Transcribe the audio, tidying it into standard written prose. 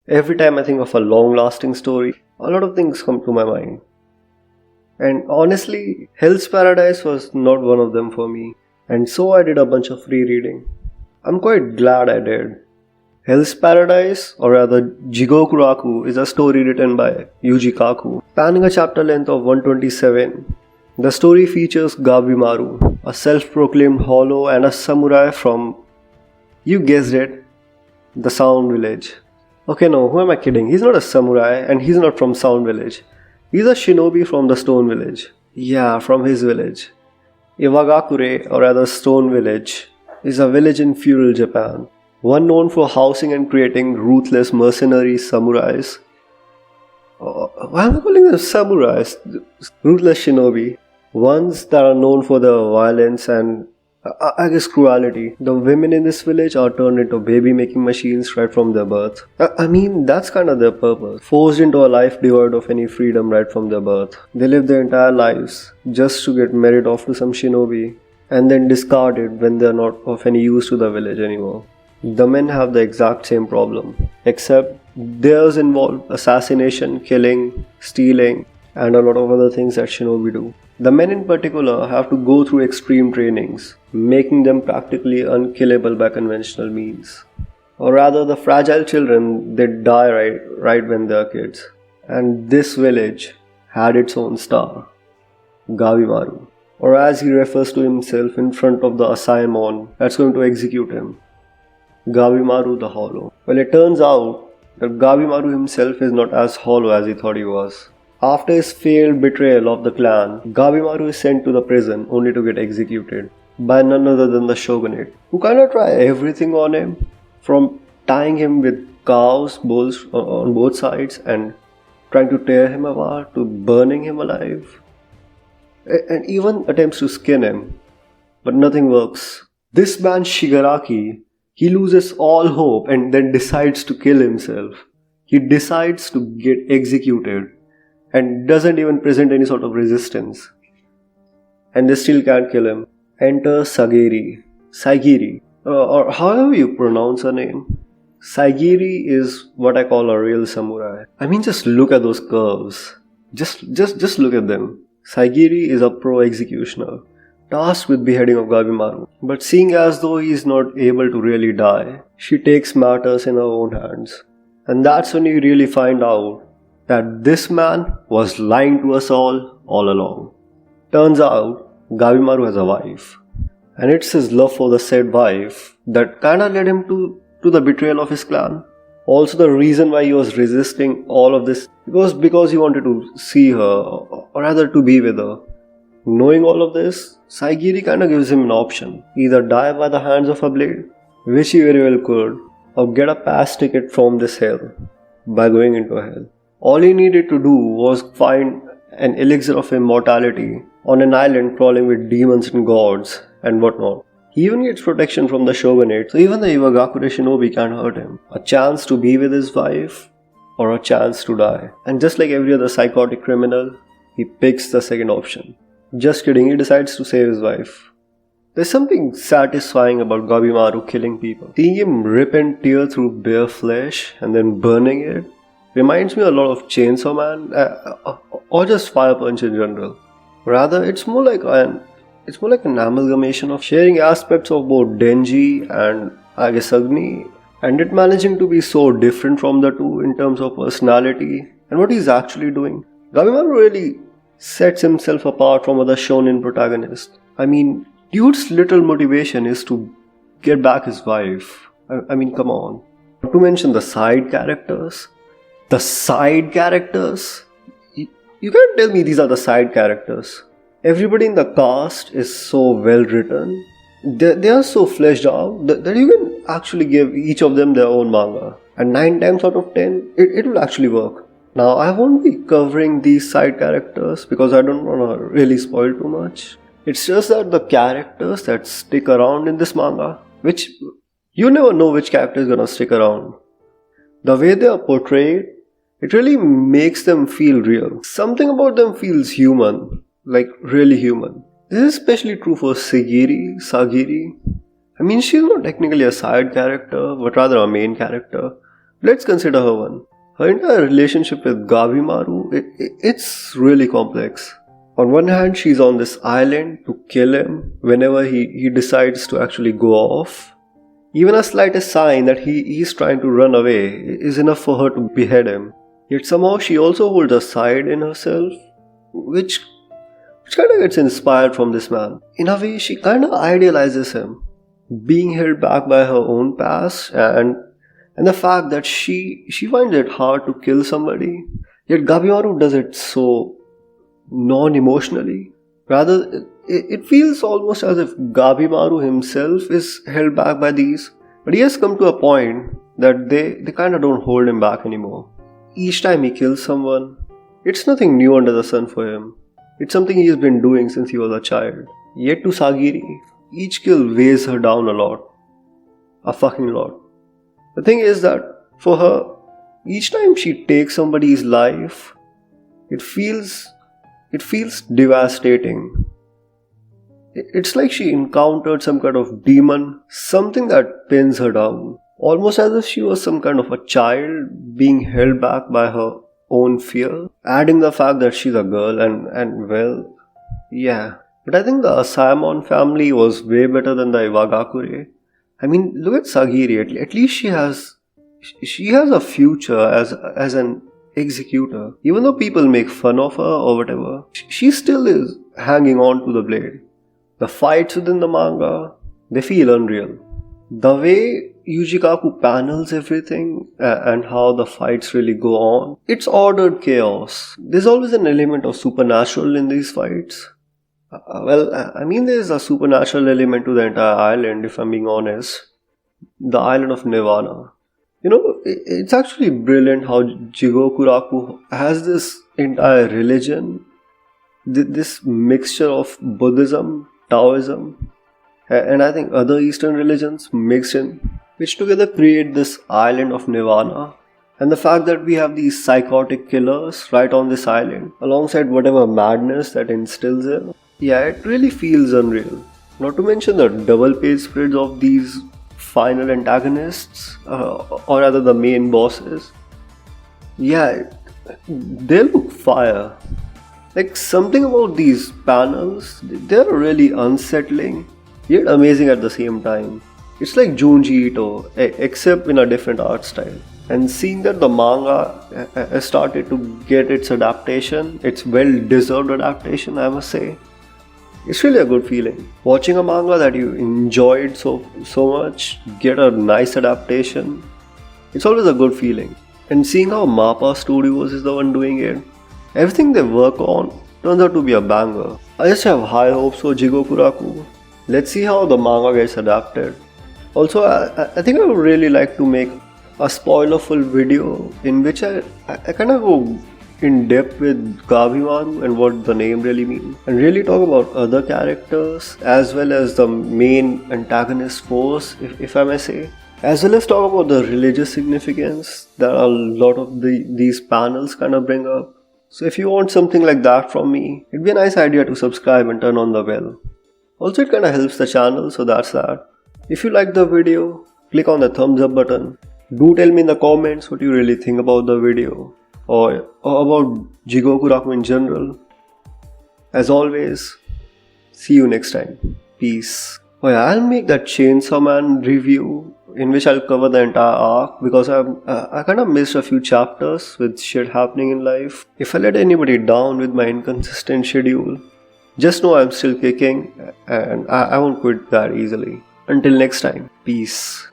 Every time I think of a long-lasting story, a lot of things come to my mind. And honestly, Hell's Paradise was not one of them for me. And so I did a bunch of rereading. I'm quite glad I did. Hell's Paradise, or rather Jigokuraku, is a story written by Yuji Kaku, spanning a chapter length of 127. The story features Gabimaru, a self-proclaimed hollow and a samurai from, you guessed it, the Sound Village. Okay, no, who am I kidding? He's not a samurai and he's not from Sound Village. He's a shinobi from the Stone Village. Yeah, from his village. Iwagakure, or rather Stone Village, is a village in feudal Japan, one known for housing and creating ruthless mercenary samurais. Why am I calling them samurais? Ruthless shinobi. Ones that are known for their violence and I guess cruelty. The women in this village are turned into baby making machines right from their birth. I mean, that's kind of their purpose. Forced into a life devoid of any freedom right from their birth. They live their entire lives just to get married off to some shinobi and then discarded when they're not of any use to the village anymore. The men have the exact same problem, except theirs involve assassination, killing, stealing, and a lot of other things that shinobi do. The men in particular have to go through extreme trainings, making them practically unkillable by conventional means. Or rather, the fragile children, they die right when they are kids. And this village had its own star, Gabimaru, or as he refers to himself in front of the Asaemon that's going to execute him, Gabimaru the Hollow. Well, it turns out that Gabimaru himself is not as hollow as he thought he was. After his failed betrayal of the clan, Gabimaru is sent to the prison only to get executed by none other than the Shogunate, who kind of try everything on him, from tying him with cows, bulls on both sides and trying to tear him apart to burning him alive, and even attempts to skin him, but nothing works. This man Shigaraki, he loses all hope and then decides to kill himself. He decides to get executed and doesn't even present any sort of resistance. And they still can't kill him. Enter Saigiri, or however you pronounce her name. Saigiri is what I call a real samurai. I mean, just look at those curves. Just look at them. Saigiri is a pro executioner, tasked with beheading of Gabimaru. But seeing as though he is not able to really die, she takes matters in her own hands. And that's when you really find out that this man was lying to us all along. Turns out, Gabimaru has a wife. And it's his love for the said wife that kinda led him to the betrayal of his clan. Also, the reason why he was resisting all of this was because he wanted to see her, or rather to be with her. Knowing all of this, Saigiri kinda gives him an option. Either die by the hands of a blade, which he very well could, or get a pass ticket from this hell by going into hell. All he needed to do was find an Elixir of Immortality on an island crawling with demons and gods and whatnot. He even gets protection from the Shogunate, so even the Iwagakure shinobi can't hurt him. A chance to be with his wife, or a chance to die. And just like every other psychotic criminal, he picks the second option. Just kidding, he decides to save his wife. There's something satisfying about Gabimaru killing people. Seeing him rip and tear through bare flesh and then burning it reminds me a lot of Chainsaw Man, or just Fire Punch in general. Rather, it's more like an amalgamation of sharing aspects of both Denji and I guess Agni, and it managing to be so different from the two in terms of personality and what he's actually doing. Gabimaru really sets himself apart from other shonen protagonists. I mean, dude's little motivation is to get back his wife. I mean, come on. Not to mention the side characters. You can't tell me these are the side characters. Everybody in the cast is so well written. They are so fleshed out that you can actually give each of them their own manga. And 9 times out of 10, it will actually work. Now, I won't be covering these side characters because I don't want to really spoil too much. It's just that the characters that stick around in this manga, which you never know which character is gonna stick around. The way they are portrayed, it really makes them feel real. Something about them feels human, like really human. This is especially true for Sagiri. I mean, she's not technically a side character, but rather a main character. Let's consider her one. Her entire relationship with Gabimaru, it's really complex. On one hand, she's on this island to kill him whenever he decides to actually go off. Even a slightest sign that he's trying to run away is enough for her to behead him. Yet somehow she also holds a side in herself, which kind of gets inspired from this man. In a way, she kind of idealizes him, being held back by her own past and the fact that she finds it hard to kill somebody. Yet Gabimaru does it so non-emotionally. Rather, it feels almost as if Gabimaru himself is held back by these. But he has come to a point that they kind of don't hold him back anymore. Each time he kills someone, it's nothing new under the sun for him. It's something he has been doing since he was a child. Yet to Sagiri, each kill weighs her down a lot. A fucking lot. The thing is that for her, each time she takes somebody's life, it feels devastating. It's like she encountered some kind of demon, something that pins her down. Almost as if she was some kind of a child being held back by her own fear. Adding the fact that she's a girl and well, yeah. But I think the Asaemon family was way better than the Iwagakure. I mean, look at Sagiri. At least she has a future as an executor. Even though people make fun of her or whatever, she still is hanging on to the blade. The fights within the manga, they feel unreal. The way Jigokuraku panels everything and how the fights really go on, it's ordered chaos. There's always an element of supernatural in these fights. There's a supernatural element to the entire island, if I'm being honest. The island of Nirvana. It's actually brilliant how Jigokuraku has this entire religion, this mixture of Buddhism, Taoism, and I think other Eastern religions mixed in, which together create this island of Nirvana. And the fact that we have these psychotic killers right on this island, alongside whatever madness that instills in, yeah, it really feels unreal. Not to mention the double page spreads of these final antagonists, or rather the main bosses. Yeah, they look fire. Like something about these panels, they're really unsettling, yet amazing at the same time. It's like Junji Ito, except in a different art style. And seeing that the manga has started to get its adaptation, its well-deserved adaptation, I must say, it's really a good feeling. Watching a manga that you enjoyed so much get a nice adaptation, it's always a good feeling. And seeing how MAPPA Studios is the one doing it, everything they work on turns out to be a banger. I just have high hopes for Jigokuraku. Let's see how the manga gets adapted. Also, I think I would really like to make a spoilerful video in which I kind of go in depth with Gabimaru and what the name really means, and really talk about other characters as well as the main antagonist force, if I may say, as well as talk about the religious significance that a lot of these panels kind of bring up. So if you want something like that from me, it'd be a nice idea to subscribe and turn on the bell. Also, it kind of helps the channel, so that's that. If you liked the video, click on the thumbs up button. Do tell me in the comments what you really think about the video or about Jigokuraku in general. As always, see you next time. Peace. Oh yeah, I'll make that Chainsaw Man review in which I'll cover the entire arc because I kind of missed a few chapters with shit happening in life. If I let anybody down with my inconsistent schedule, just know I'm still kicking and I won't quit that easily. Until next time, peace.